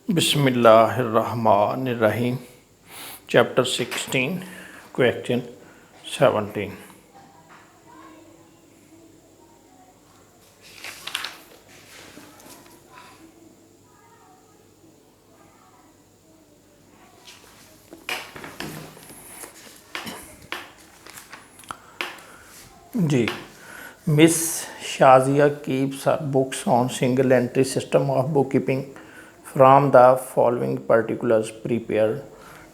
बिस्मिल्लाहिर्रहमानिर्रहीम। Chapter 16 question 17। जी, miss Shazia keeps her books on single entry system of bookkeeping from the following particulars: prepare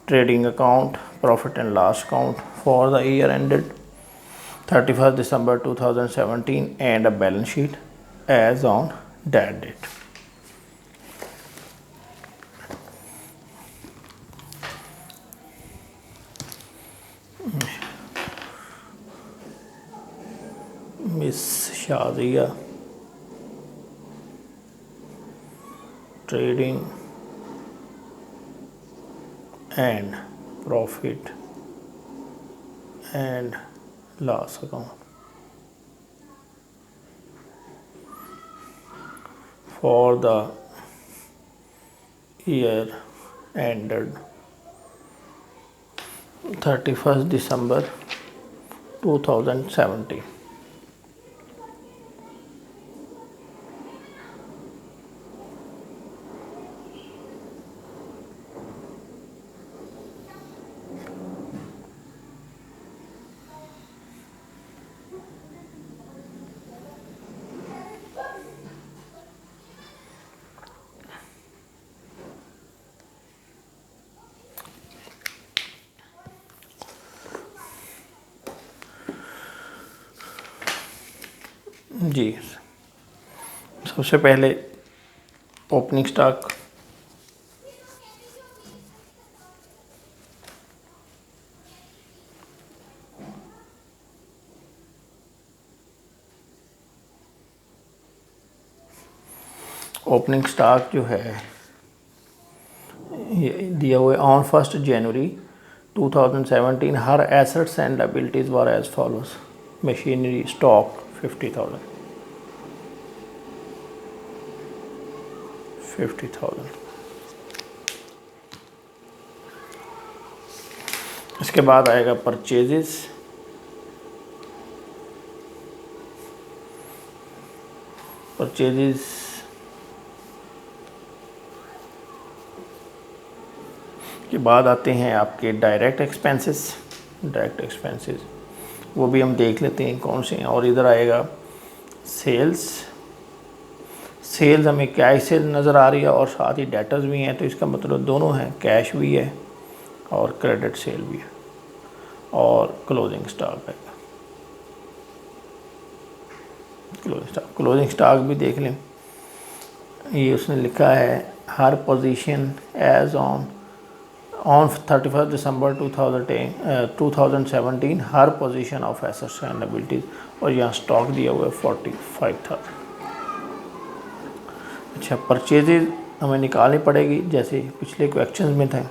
trading account, profit and loss account for the year ended 31st December 2017 and a balance sheet as on that date. Miss Shazia trading and profit and loss account for the year ended 31st December 2017. जी, सबसे पहले opening stock जो है ये दिया हुआ है on 1 January 2017 her assets and liabilities were as follows. Machinery stock 50,000 इसके बाद आएगा परचेजेस। के बाद आते हैं आपके डायरेक्ट एक्सपेंसेस वो भी हम देख लेते हैं कौन से हैं। और इधर आएगा सेल्स हमें कैश सेल नज़र आ रही है और साथ ही डेटर्स भी हैं, तो इसका मतलब दोनों हैं, कैश भी है और क्रेडिट सेल भी है। और क्लोजिंग स्टॉक है, क्लोजिंग स्टॉक भी देख लें। ये उसने लिखा है her position as on 31st December 2017 her position of assets and liabilities, और यहाँ स्टॉक दिया हुआ है 45,000। अच्छा, परचेजेज हमें निकालनी पड़ेगी जैसे पिछले क्वेश्चन में था।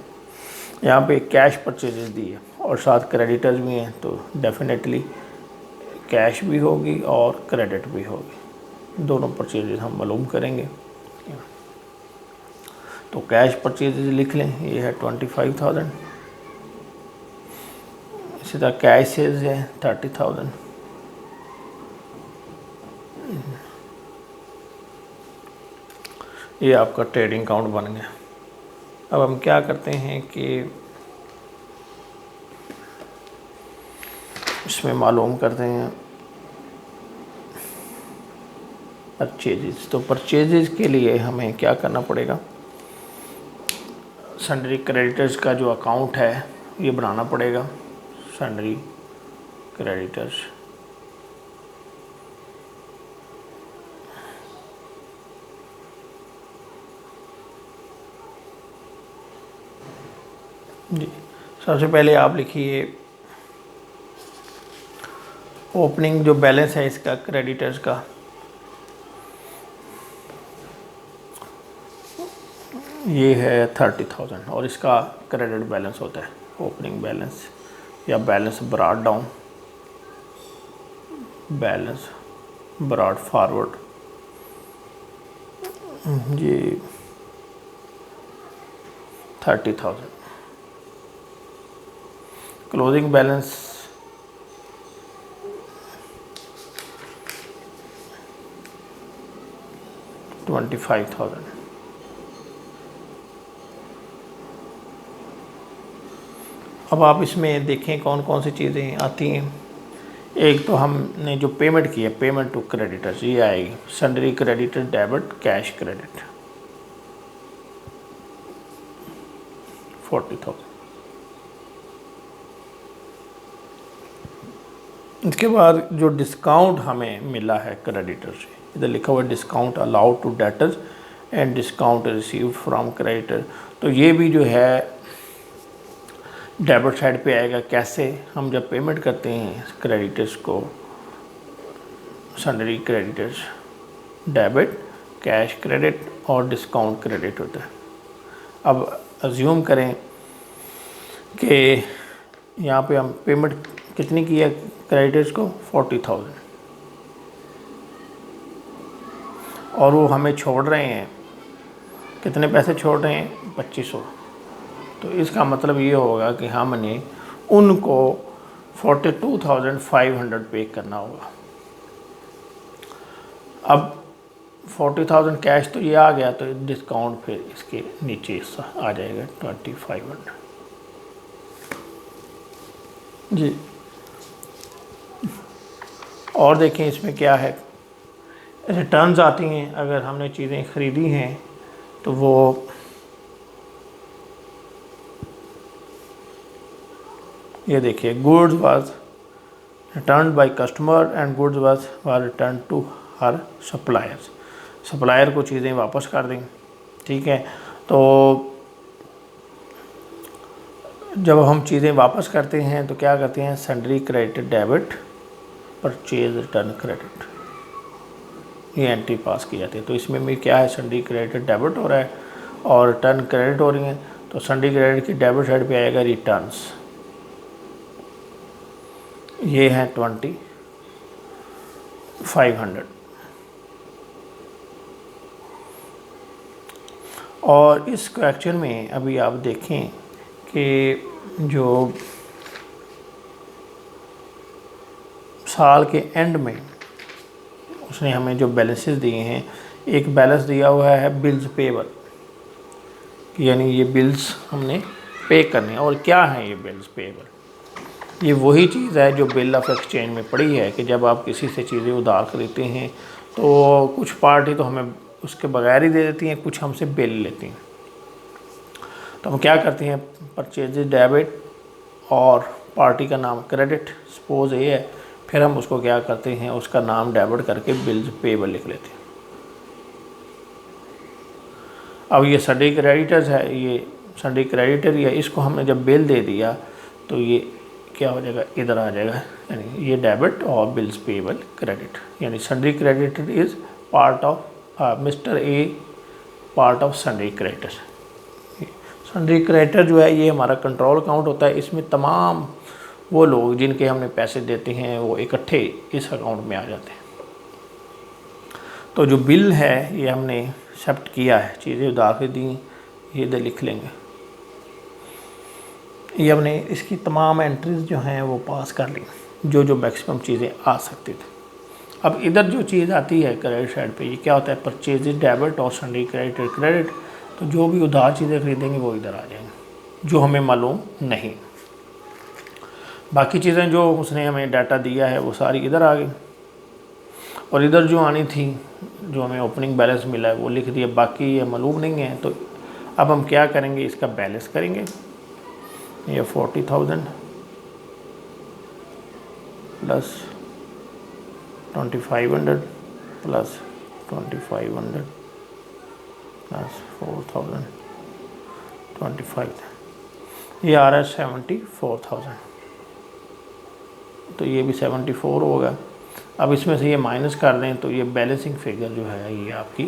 यहाँ पे कैश परचेजेज दी है और साथ क्रेडिटर्स भी हैं, तो डेफिनेटली कैश भी होगी और क्रेडिट भी होगी, दोनों परचेजेज हम मालूम करेंगे। तो कैश परचेजेज लिख लें, ये है 25,000। इसी तरह कैश सेल्स है 30,000। ये आपका ट्रेडिंग अकाउंट बन गया। अब हम क्या करते हैं कि इसमें मालूम करते हैं परचेजेस। तो परचेजेस के लिए हमें क्या करना पड़ेगा, सन्ड्री क्रेडिटर्स का जो अकाउंट है ये बनाना पड़ेगा। सन्ड्री क्रेडिटर्स, जी, सबसे पहले आप लिखिए ओपनिंग जो बैलेंस है इसका क्रेडिटर्स का, ये है 30,000 और इसका क्रेडिट बैलेंस होता है ओपनिंग बैलेंस या balance brought down, balance brought forward. ये 30,000। Closing balance 25,000। अब आप इसमें देखें कौन कौन सी चीज़ें आती हैं। एक तो हमने जो पेमेंट की है, पेमेंट टू क्रेडिटर्स, ये आएगी sundry creditor debit cash credit 40,000। इसके बाद जो डिस्काउंट हमें मिला है क्रेडिटर से, इधर लिखा हुआ है discount allowed to debtors and discount received from creditor, तो ये भी जो है डेबिट साइड पे आएगा। कैसे? हम जब पेमेंट करते हैं क्रेडिटर्स को, sundry creditors debit cash credit और डिस्काउंट क्रेडिट होता है। अब अज्यूम करें कि यहाँ पे हम पेमेंट कितनी की है क्रेडिटर्स को, 40,000, और वो हमें छोड़ रहे हैं, कितने पैसे छोड़ रहे हैं, 2500। तो इसका मतलब ये होगा कि हमने उनको 42,500 पे करना होगा। अब 40,000 कैश तो ये आ गया, तो डिस्काउंट फिर इसके नीचे आ जाएगा 2500 जी। और देखें इसमें क्या है, रिटर्न्स आती हैं। अगर हमने चीज़ें ख़रीदी हैं तो वो ये देखिए, goods was return by customer and goods was return to her suppliers. Supplier को चीज़ें वापस कर दें, ठीक है। तो जब हम चीज़ें वापस करते हैं तो क्या करते हैं, sundry credit debit purchase return credit, ये एंट्री पास की जाती है। तो इसमें भी क्या है, सन्ड्री क्रेडिट डेबिट हो रहा है और रिटर्न क्रेडिट हो रही है। तो सन्ड्री क्रेडिट की डेबिट साइड पे आएगा रिटर्न्स, ये हैं 2500। और इस क्वेश्चन में अभी आप देखें कि जो साल के एंड में उसने हमें जो बैलेंसेस दिए हैं, एक बैलेंस दिया हुआ है बिल्स पेबल, यानी ये बिल्स हमने पे करने हैं। और क्या है ये बिल्स पेबल? ये वही चीज़ है जो बिल ऑफ एक्सचेंज में पड़ी है कि जब आप किसी से चीज़ें उधार खरीदते हैं तो कुछ पार्टी तो हमें उसके बगैर ही दे देती हैं, कुछ हमसे बिल लेती हैं। तो हम क्या करते हैं, परचेज डेबिट और पार्टी का नाम क्रेडिट, सपोज ये है, फिर हम उसको क्या करते हैं, उसका नाम डेबिट करके बिल्स पेबल लिख लेते हैं। अब ये सन्ड्री क्रेडिटर्स है, ये सन्ड्री क्रेडिटर है, इसको हमने जब बिल दे दिया तो ये क्या हो जाएगा, इधर आ जाएगा, यानी ये डेबिट और बिल्स पेबल क्रेडिट, यानी sundry creditor is part of mister A part of sundry creditor. Sundry creditor जो है ये हमारा कंट्रोल अकाउंट होता है, इसमें तमाम वो लोग जिनके हमने पैसे देते हैं वो इकट्ठे इस अकाउंट में आ जाते हैं। तो जो बिल है ये हमने एक्सेप्ट किया है, चीज़ें उधार के दी, ये इधर लिख लेंगे। ये हमने इसकी तमाम एंट्रीज जो हैं वो पास कर ली, जो जो मैक्सिमम चीज़ें आ सकती थी। अब इधर जो चीज़ आती है क्रेडिट साइड पे, ये क्या होता है, परचेज डेबिट और सन्ड्री क्रेडिटर क्रेडिट। तो जो भी उधार चीज़ें खरीदेंगे वो इधर आ जाएंगे, जो हमें मालूम नहीं। बाकी चीज़ें जो उसने हमें डाटा दिया है वो सारी इधर आ गई, और इधर जो आनी थी, जो हमें ओपनिंग बैलेंस मिला है वो लिख दिया, बाकी ये मालूम नहीं है। तो अब हम क्या करेंगे, इसका बैलेंस करेंगे। ये 40,000 प्लस 2500 प्लस 2500 प्लस 4000 25, ये आ रहा है 74,000। तो ये भी 74 होगा। अब इसमें से ये माइनस कर दें तो ये बैलेंसिंग फिगर जो है ये आपकी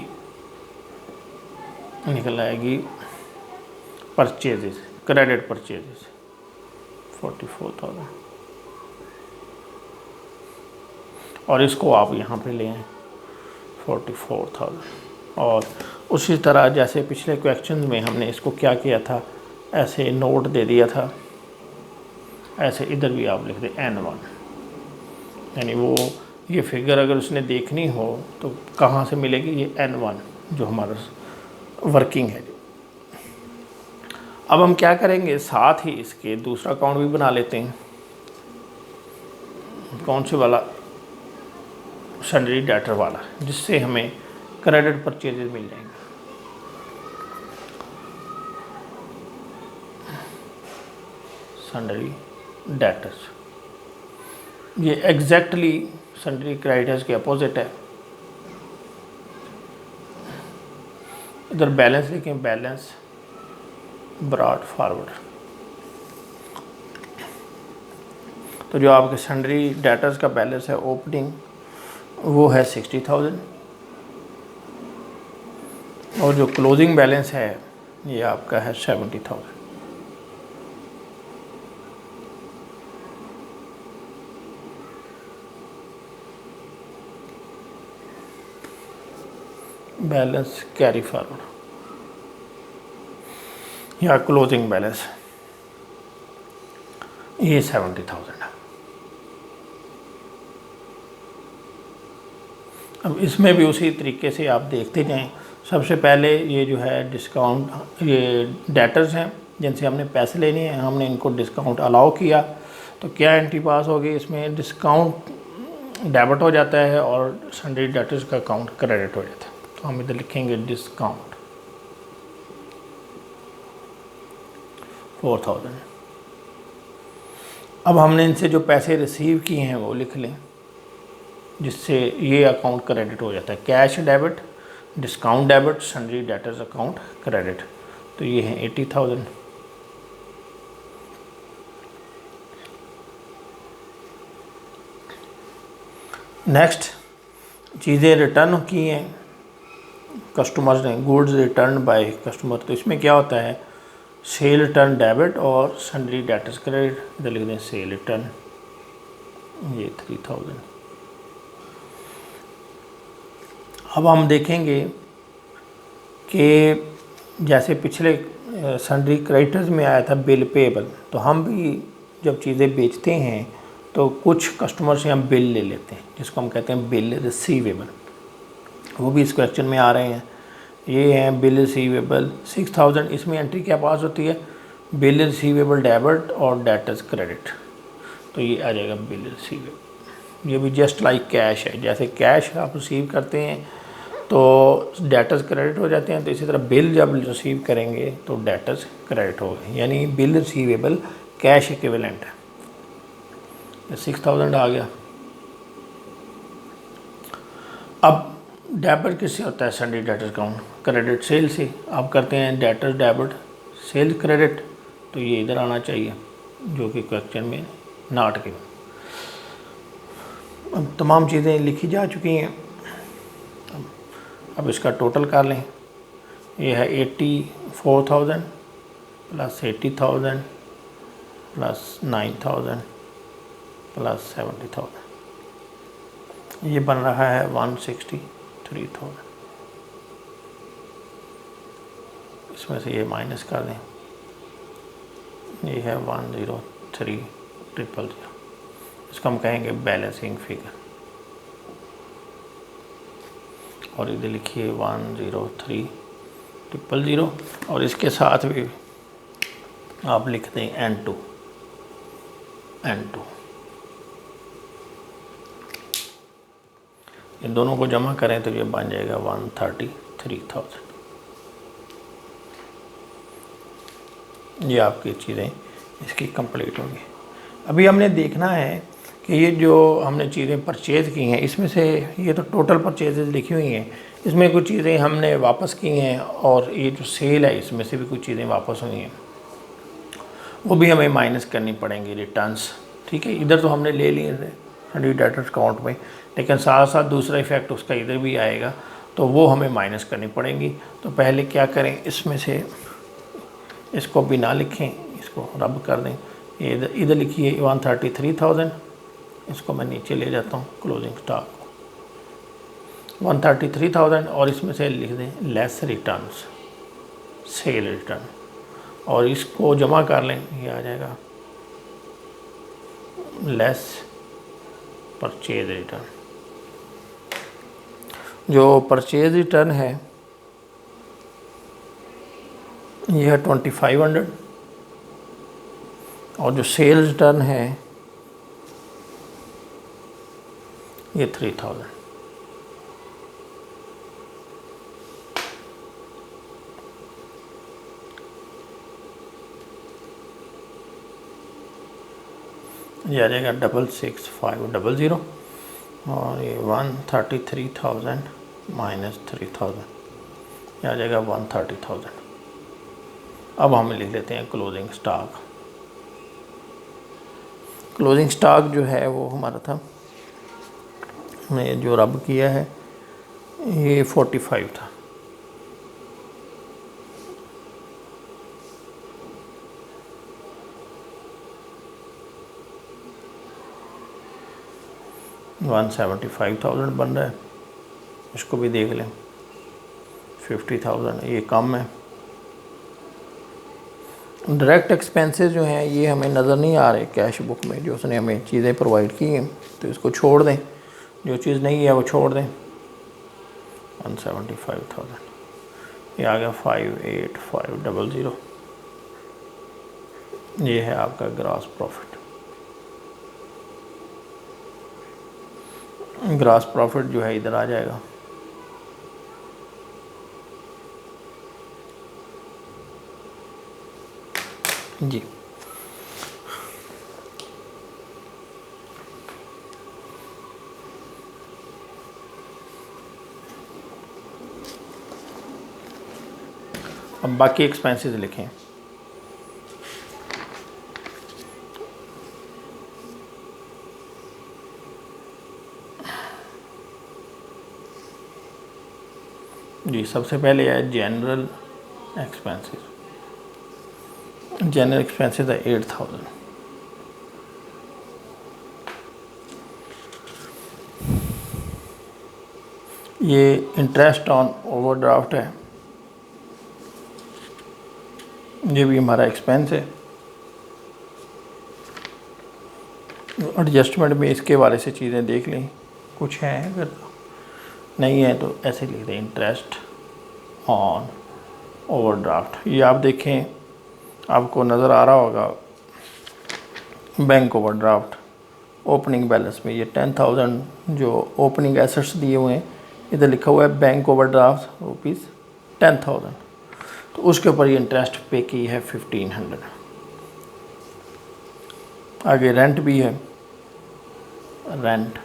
निकल आएगी परचेजेस, क्रेडिट परचेजेस 44,000। और इसको आप यहाँ पे ले आएँ 44,000। और उसी तरह जैसे पिछले क्वेश्चन में हमने इसको क्या किया था, ऐसे नोट दे दिया था, ऐसे इधर भी आप लिख दें N1, यानी वो ये फिगर अगर उसने देखनी हो तो कहाँ से मिलेगी, ये N1 जो हमारा वर्किंग है। अब हम क्या करेंगे, साथ ही इसके दूसरा अकाउंट भी बना लेते हैं। कौन से वाला, सन्ड्री डेटर वाला, जिससे हमें क्रेडिट परचेजेज मिल जाएंगे। सन्ड्री डेटर्स, ये एग्जैक्टली सन्ड्री क्रेडिटर्स के अपोजिट है। इधर बैलेंस लिखें, बैलेंस ब्रॉड फॉरवर्ड। तो जो आपके सन्ड्री डेटर्स का बैलेंस है ओपनिंग वो है 60,000, और जो क्लोजिंग बैलेंस है ये आपका है 70,000। बैलेंस कैरी फॉरवर्ड या क्लोजिंग बैलेंस ये 70,000 है। अब इसमें भी उसी तरीके से आप देखते जाएं। सबसे पहले ये जो है डिस्काउंट, ये डेटर्स हैं जिनसे हमने पैसे लेने हैं, हमने इनको डिस्काउंट अलाउ किया तो क्या एंट्री पास होगी, इसमें डिस्काउंट डेबिट हो जाता है और सन्ड्री डेटर्स का अकाउंट क्रेडिट हो जाता है। तो हम इधर लिखेंगे डिस्काउंट 4,000। अब हमने इनसे जो पैसे रिसीव किए हैं वो लिख लें, जिससे ये अकाउंट क्रेडिट हो जाता है। Cash debit, discount debit, sundry debtors account credit. तो ये है 80,000। नेक्स्ट, चीज़ें रिटर्न की हैं कस्टमर्स ने, गुड्स रिटर्न बाय कस्टमर। तो इसमें क्या होता है, सेल रिटर्न डेबिट और सन्ड्री डेटर्स क्रेडिट। इधर लिख दें सेल रिटर्न, ये 3,000। अब हम देखेंगे कि जैसे पिछले सन्ड्री क्रेडिटर्स में आया था बिल पेबल, तो हम भी जब चीज़ें बेचते हैं तो कुछ कस्टमर से हम बिल ले लेते हैं, जिसको हम कहते हैं बिल रिसीवेबल। वो भी इस क्वेश्चन में आ रहे हैं। ये हैं बिल रिसीवेबल 6,000। इसमें एंट्री क्या पास होती है, बिल रिसीवेबल डेबिट और डेटर्स क्रेडिट। तो ये आ जाएगा बिल रिसीवेबल। ये भी जस्ट लाइक कैश है, जैसे कैश आप रिसीव करते हैं तो डेटर्स क्रेडिट हो जाते हैं, तो इसी तरह बिल जब रिसीव करेंगे तो डेटर्स क्रेडिट हो गए, यानी बिल रिसीवेबल कैश इक्विवेलेंट है। 6,000 आ गया। अब डेबिट किससे होता है, sundry debtors account credit sale से। आप करते हैं डेटर्स डेबिट सेल क्रेडिट, तो ये इधर आना चाहिए जो कि क्वेश्चन में नॉट गिवन। अब तमाम चीज़ें लिखी जा चुकी हैं। अब इसका टोटल कर लें। ये है 84,000 प्लस 80,000 प्लस 9,000 प्लस 70,000, ये बन रहा है 163,000। इसमें से ये माइनस कर दें, ये है 103,000। इसको हम कहेंगे बैलेंसिंग फिगर, और इधर लिखिए 103,000 और इसके साथ भी आप लिख दें N2। इन दोनों को जमा करें तो ये बन जाएगा 133,000। ये आपकी चीज़ें इसकी कंप्लीट होंगी। अभी हमने देखना है कि ये जो हमने चीज़ें परचेज़ की हैं, इसमें से ये तो टोटल परचेजेज लिखी हुई हैं, इसमें कुछ चीज़ें हमने वापस की हैं और ये जो सेल है इसमें से भी कुछ चीज़ें वापस हुई हैं, वो भी हमें माइनस करनी पड़ेंगी रिटर्न्स। ठीक है, इधर तो हमने ले लिए थे सन्ड्री डेटर्स अकाउंट में, लेकिन साथ साथ दूसरा इफेक्ट उसका इधर भी आएगा, तो वो हमें माइनस करनी पड़ेंगी। तो पहले क्या करें, इसमें से इसको भी ना लिखें, इसको रब कर दें। ये इधर लिखिए 133,000, इसको मैं नीचे ले जाता हूँ क्लोजिंग स्टॉक 133,000, और इसमें से लिख दें लेस रिटर्न्स सेल रिटर्न। और इसको जमा कर लें, ये आ जाएगा लेस परचेज रिटर्न। जो परचेज रिटर्न है ये है 2500 और जो सेल रिटर्न है ये 3000। ये आ जाएगा 66500 और ये 133,000 माइनस 3000, ये आ जाएगा 130,000। अब हम लिख लेते हैं क्लोजिंग स्टॉक। क्लोजिंग स्टॉक जो है वो हमारा था, हमने जो रब किया है ये 45 था। $175,000 बन रहा है, इसको भी देख लें। 50,000 ये कम है। डायरेक्ट एक्सपेंसेस जो हैं ये हमें नज़र नहीं आ रहे कैश बुक में, जो उसने हमें चीज़ें प्रोवाइड की हैं, तो इसको छोड़ दें, जो चीज़ नहीं है वो छोड़ दें। 175,000 ये आ गया 58500। ये है आपका ग्रॉस प्रॉफिट। ग्रॉस प्रॉफिट जो है इधर आ जाएगा। जी अब बाकी एक्सपेंसेस लिखें। जी सबसे पहले है जनरल एक्सपेंसेस। जनरल एक्सपेंसेस है 8000। ये इंटरेस्ट ऑन ओवरड्राफ्ट है, ये भी हमारा एक्सपेंस है। एडजस्टमेंट में इसके बारे से चीज़ें देख लें, कुछ हैं, अगर नहीं है तो ऐसे लिख दें इंटरेस्ट ऑन ओवरड्राफ्ट। ये आप देखें, आपको नज़र आ रहा होगा बैंक ओवरड्राफ्ट ओपनिंग बैलेंस में ये 10,000 जो ओपनिंग एसेट्स दिए हुए हैं, इधर लिखा हुआ है बैंक ओवरड्राफ्ट रुपीज़ 10,000, तो उसके ऊपर ये इंटरेस्ट पे की है 1500। आगे रेंट भी है, रेंट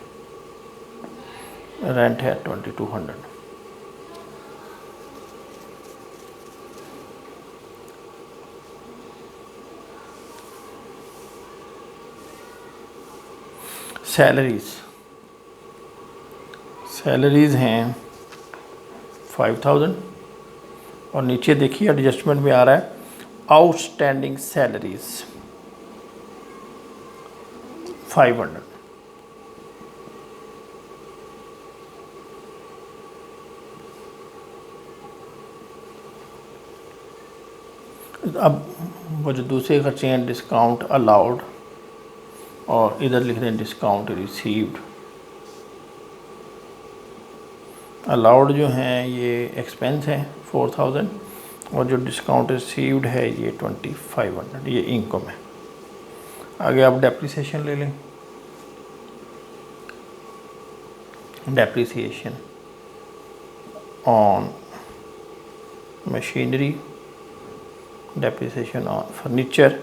है 2200। सैलरीज़ हैं 5000 और नीचे देखिए एडजस्टमेंट में आ रहा है आउटस्टैंडिंग सैलरीज 500। अब वो जो दूसरे खर्चे हैं डिस्काउंट अलाउड, और इधर लिख दें डिस्काउंट रिसीव्ड। अलाउड जो हैं ये एक्सपेंस है 4000 और जो डिस्काउंट रिसीव्ड है ये 2500, ये इनकम है। आगे आप डेप्रिसिएशन ले लें। Depreciation on machinery, depreciation on furniture.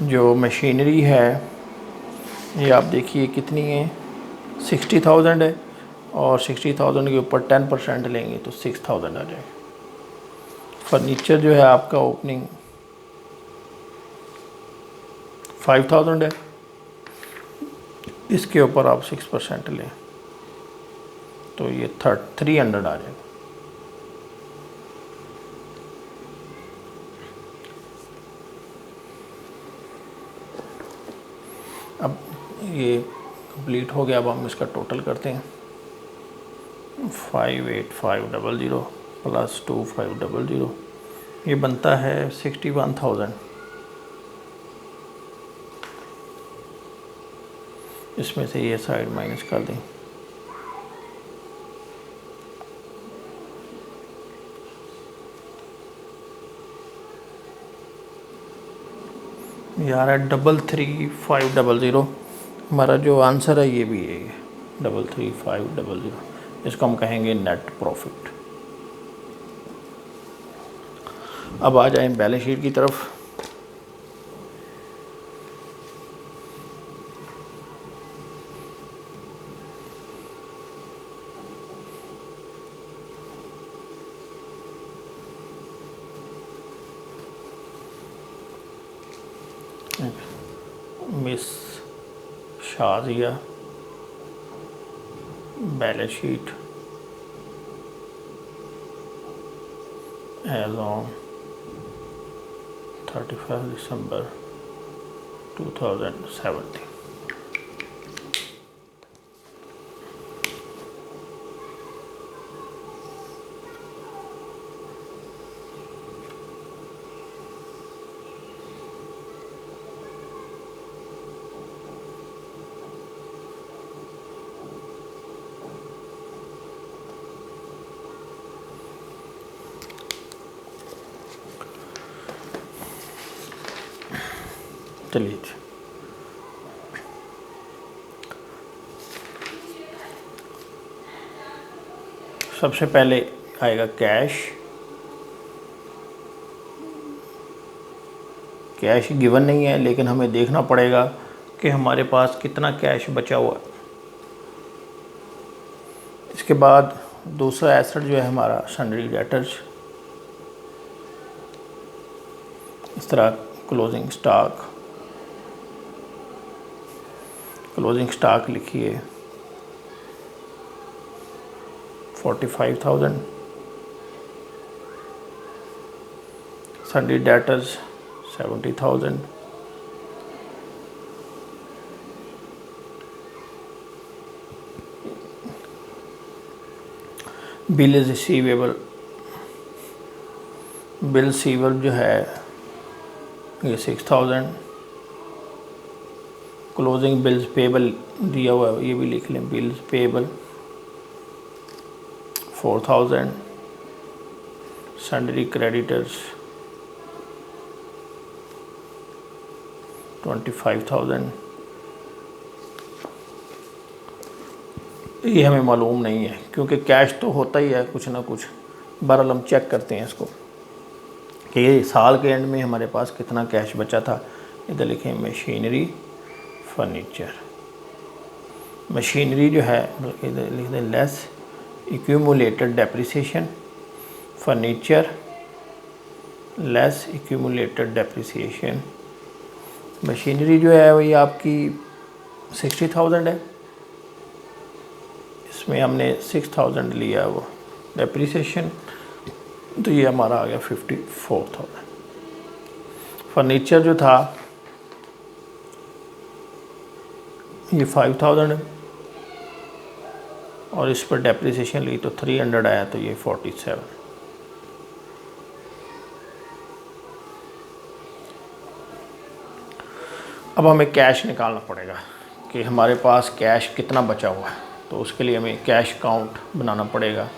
जो मशीनरी है ये आप देखिए कितनी है, 60,000 है और 60,000 के ऊपर 10% लेंगे तो 6,000 आ जाएगा। फर्नीचर जो है आपका ओपनिंग 5,000 है, इसके ऊपर आप 6% लें तो ये 300 आ जाएगा। अब ये कंप्लीट हो गया। अब हम इसका टोटल करते हैं। 58500 प्लस 2500 ये बनता है 61,000। इसमें से ये साइड माइनस कर दें। यार है 33,500। हमारा जो आंसर है ये भी है 33,500। इसको हम कहेंगे नेट प्रॉफिट। अब आ जाएं बैलेंस शीट की तरफ। Miss Shazia balance sheet as on 31 December 2017। चलिए सबसे पहले आएगा कैश। कैश गिवन नहीं है, लेकिन हमें देखना पड़ेगा कि हमारे पास कितना कैश बचा हुआ है। इसके बाद दूसरा एसेट जो है हमारा सन्ड्री डेटर्स। इस तरह क्लोजिंग स्टॉक लिखिए 45,000। Sundry debtors 70,000। बिल रिसीवेबल जो है ये 6,000। क्लोजिंग बिल्स पेबल दिया हुआ है, ये भी लिख लें। Bills payable 4,000। Sundry creditors 25,000। ये हमें मालूम नहीं है क्योंकि कैश तो होता ही है कुछ ना कुछ। बहरहाल हम चेक करते हैं इसको कि ये साल के एंड में हमारे पास कितना कैश बचा था। इधर लिखें मशीनरी फर्नीचर। मशीनरी जो है इधर लिख दें less accumulated depreciation. Furniture less accumulated depreciation. Machinery जो है वही आपकी 60,000 है। इसमें हमने 6,000 लिया वो डेप्रिसिएशन, तो ये हमारा आ गया 54,000। फर्नीचर जो था ये 5,000 है और इस पर डेप्रिसिएशन ली तो 300 आया, तो ये 47। अब हमें कैश निकालना पड़ेगा कि हमारे पास कैश कितना बचा हुआ है, तो उसके लिए हमें कैश अकाउंट बनाना पड़ेगा।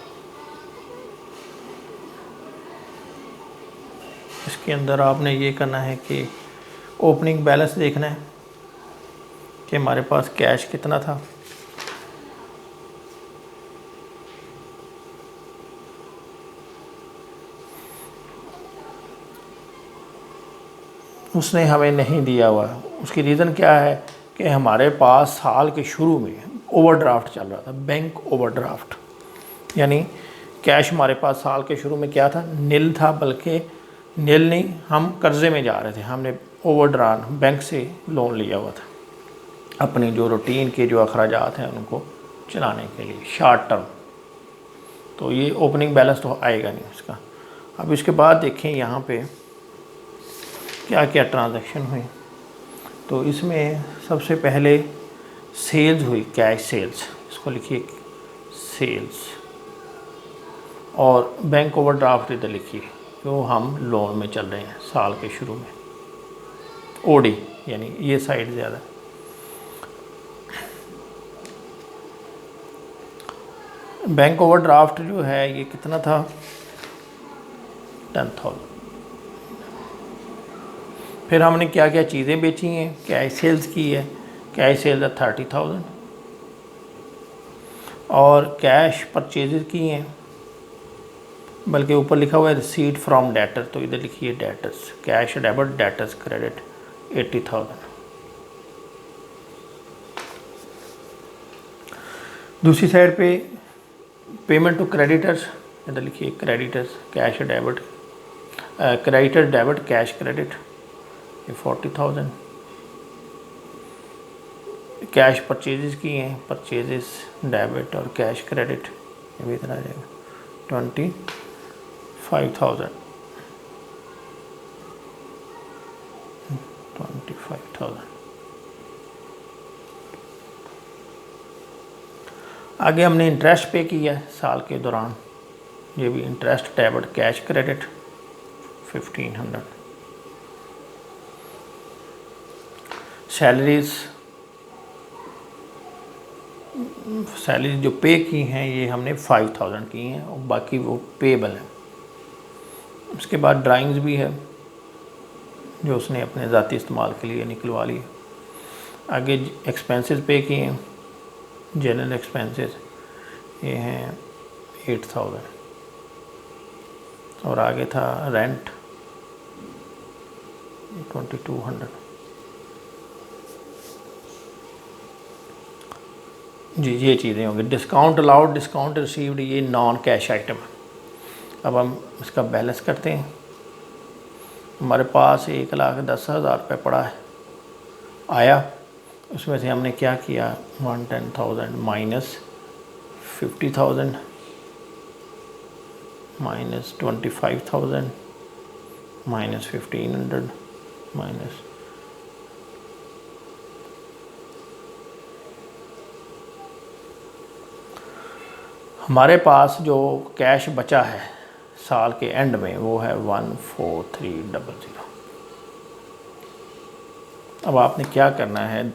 इसके अंदर आपने ये करना है कि ओपनिंग बैलेंस देखना है कि हमारे पास कैश कितना था। उसने हमें नहीं दिया हुआ। उसकी रीज़न क्या है कि हमारे पास साल के शुरू में ओवरड्राफ्ट चल रहा था, बैंक ओवरड्राफ्ट। यानी कैश हमारे पास साल के शुरू में क्या था, नील था। बल्कि नील नहीं, हम कर्ज़े में जा रहे थे। हमने ओवरड्रान बैंक से लोन लिया हुआ था अपनी जो रूटीन के जो अखराजात हैं उनको चलाने के लिए, शॉर्ट टर्म। तो ये ओपनिंग बैलेंस तो आएगा नहीं इसका। अब इसके बाद देखें यहाँ पे क्या क्या ट्रांजैक्शन हुई। तो इसमें सबसे पहले सेल्स हुई, कैश सेल्स, इसको लिखिए सेल्स। और बैंक ओवरड्राफ्ट इधर लिखिए क्यों, हम लोन में चल रहे हैं साल के शुरू में। ओडी यानी ये साइड ज़्यादा। बैंक ओवरड्राफ्ट जो है ये कितना था, 10,000। फिर हमने क्या क्या चीज़ें बेची हैं, कैश सेल्स की है, कैश सेल्स है 30,000, और कैश परचेजेस की हैं, बल्कि ऊपर लिखा हुआ है रिसीट फ्रॉम डेटर, तो इधर लिखिए debtors, cash debit debtors credit 80,000। दूसरी साइड पे पेमेंट टू क्रेडिटर्स, इधर लिखिए creditors, cash debit, creditor debit cash credit ये 40,000। कैश परचेजेस की हैं, परचेजेस डेबिट और कैश क्रेडिट, ये भी इतना आ जाएगा 25,000। 25,000। आगे हमने इंटरेस्ट पे किया साल के दौरान, ये भी interest debit cash credit 1,500। Salaries जो पे की हैं ये हमने 5,000 की हैं और बाकी वो पेबल है। उसके बाद ड्राइंग्स भी है जो उसने अपने ज़ाती इस्तेमाल के लिए निकलवा ली। आगे एक्सपेंसेस पे किए हैं, जनरल एक्सपेंसेस ये हैं 8,000, और आगे था रेंट 2,200। जी ये चीज़ें होंगी। डिस्काउंट अलाउड डिस्काउंट रिसीव्ड ये नॉन कैश आइटम है। अब हम इसका बैलेंस करते हैं। हमारे पास 1,10,000 रुपये पड़ा है आया, उसमें से हमने क्या किया 110,000 माइनस 50,000 माइनस 25,000 माइनस 1,500 माइनस हमारे पास जो कैश बचा है साल के एंड में वो है 14300। अब आपने क्या करना है,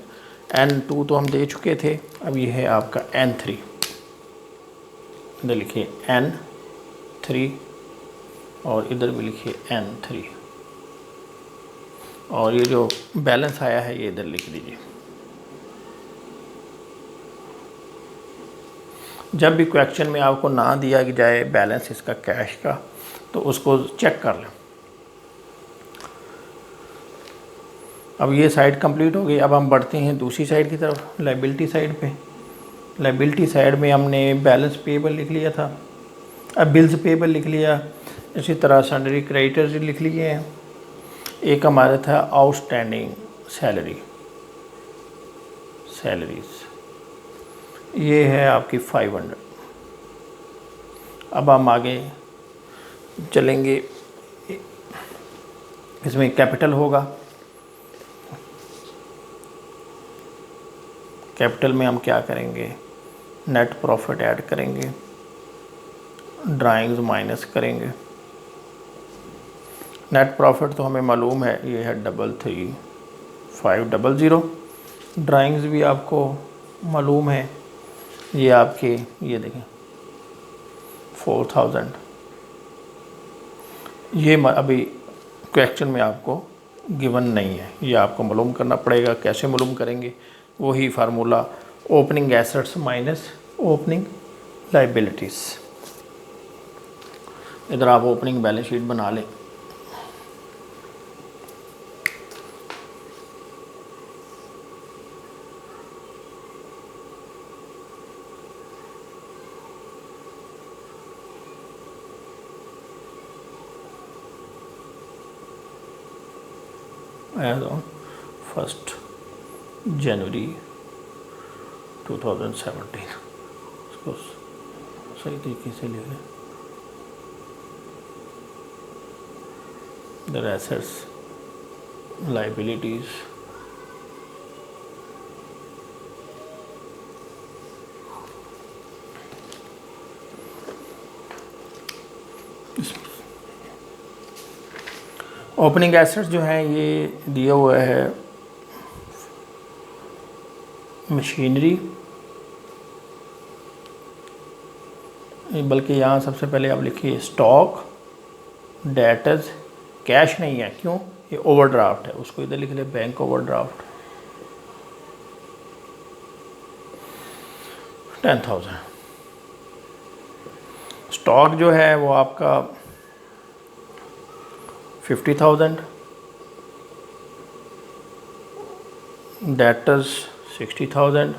N2 तो हम दे चुके थे, अब ये है आपका N3। इधर लिखिए N3 और इधर भी लिखिए N3, और ये जो बैलेंस आया है ये इधर लिख दीजिए। जब भी क्वेश्चन में आपको ना दिया जाए बैलेंस इसका कैश का, तो उसको चेक कर लें। अब ये साइड कंप्लीट हो गई। अब हम बढ़ते हैं दूसरी साइड की तरफ, लायबिलिटी साइड पे। लायबिलिटी साइड में हमने बैलेंस पेबल लिख लिया था, अब बिल्स पेबल लिख लिया, इसी तरह सन्ड्री क्रेडिटर्स लिख लिए हैं। एक हमारा था आउटस्टैंडिंग सैलरीज, ये है आपकी 500। अब हम आगे चलेंगे, इसमें कैपिटल होगा। कैपिटल में हम क्या करेंगे, नेट प्रॉफिट ऐड करेंगे, ड्राइंग्स माइनस करेंगे। नेट प्रॉफिट तो हमें मालूम है ये है 33,500। ड्राइंग्स भी आपको मालूम है, ये आपके ये देखें 4,000। ये अभी क्वेश्चन में आपको गिवन नहीं है, ये आपको मालूम करना पड़ेगा। कैसे मालूम करेंगे, वही formula opening assets minus opening liabilities. इधर आप ओपनिंग बैलेंस शीट बना लें। as on 1st January 2017। इसको सही तरीके से लिख लें। The assets, liabilities, opening assets जो हैं ये दिया हुआ है मशीनरी, बल्कि यहाँ सबसे पहले आप लिखिए स्टॉक, डेटर्स, कैश नहीं है, क्यों, ये ओवरड्राफ्ट है, उसको इधर लिख ले बैंक ओवरड्राफ्ट 10,000। स्टॉक जो है वो आपका 50,000, डेटर्स 60,000,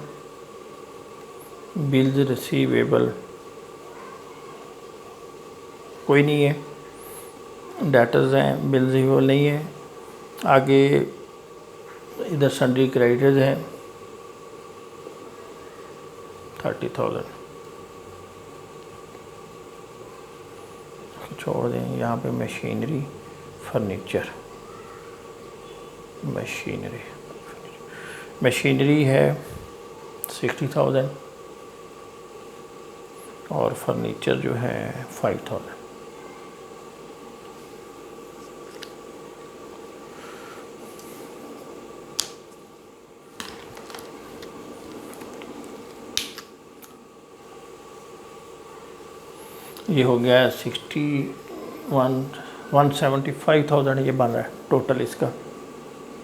बिल्स रिसीवेबल कोई नहीं है, डेटर्स हैं, बिल्स रिसीवेबल नहीं है। आगे इधर सन्ड्री क्रेडिटर्स हैं 30,000, छोड़ दें। यहाँ पे मशीनरी, फर्नीचर, मशीनरी है 60,000 और फर्नीचर जो है 5,000। ये हो गया 175,000 ये बन रहा है टोटल इसका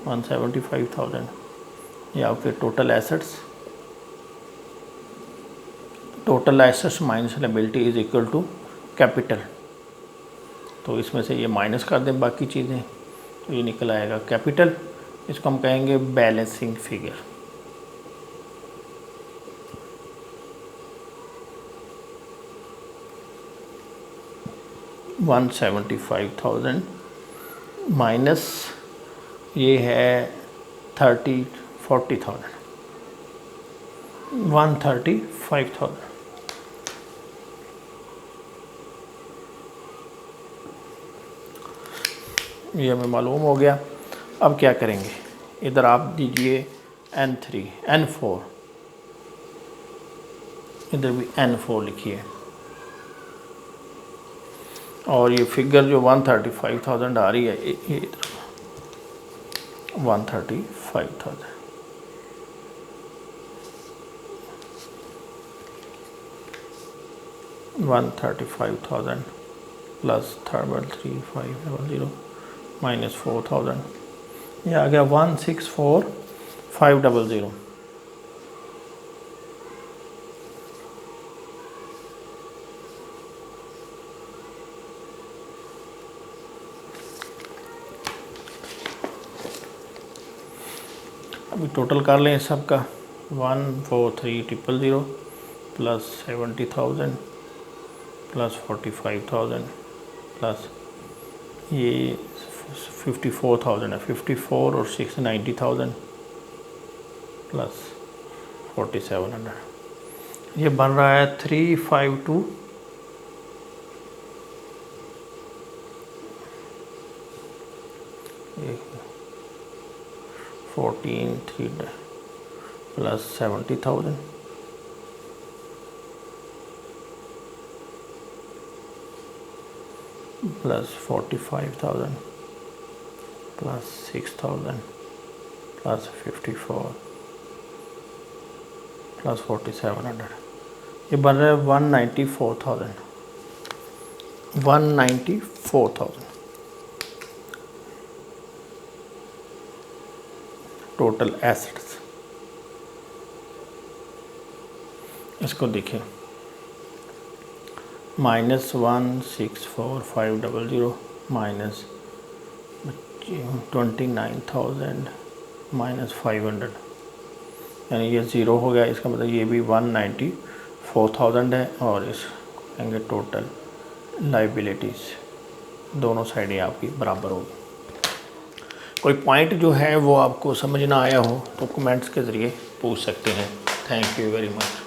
175,000। ये आपके total assets minus liability is equal to capital. तो इसमें से ये माइनस कर दें बाकी चीज़ें, तो ये निकल आएगा कैपिटल। इसको हम कहेंगे बैलेंसिंग फिगर। $175,000 माइनस ये है 40,000 135,000। ये हमें मालूम हो गया। अब क्या करेंगे, इधर आप दीजिए N3 N4, इधर भी N4 लिखिए और ये फिगर जो 135,000 आ रही है ये इधर 135,000 135,000 प्लस 3500 माइनस 4,000, ये आ गया 164,500। अभी टोटल कर लें सबका 143,000 प्लस 70,000 प्लस 45,000 प्लस ये 54,000 है, 54 और 6 90,000 प्लस 4,700। ये बन रहा है 352 14,3 plus 70,000 plus 45,000 plus 6,000 plus 54 plus 4,700। ये बन रहा है 194,000 टोटल एसेट्स। इसको देखिए -164,500 माइनस 29,000 माइनस 500, यानी ये ज़ीरो हो गया। इसका मतलब ये भी 194,000 है और इस कहेंगे टोटल लाइबिलिटीज़ दोनों साइडें आपकी बराबर होगी। कोई पॉइंट जो है वो आपको समझ ना आया हो तो कमेंट्स के ज़रिए पूछ सकते हैं। Thank you very much.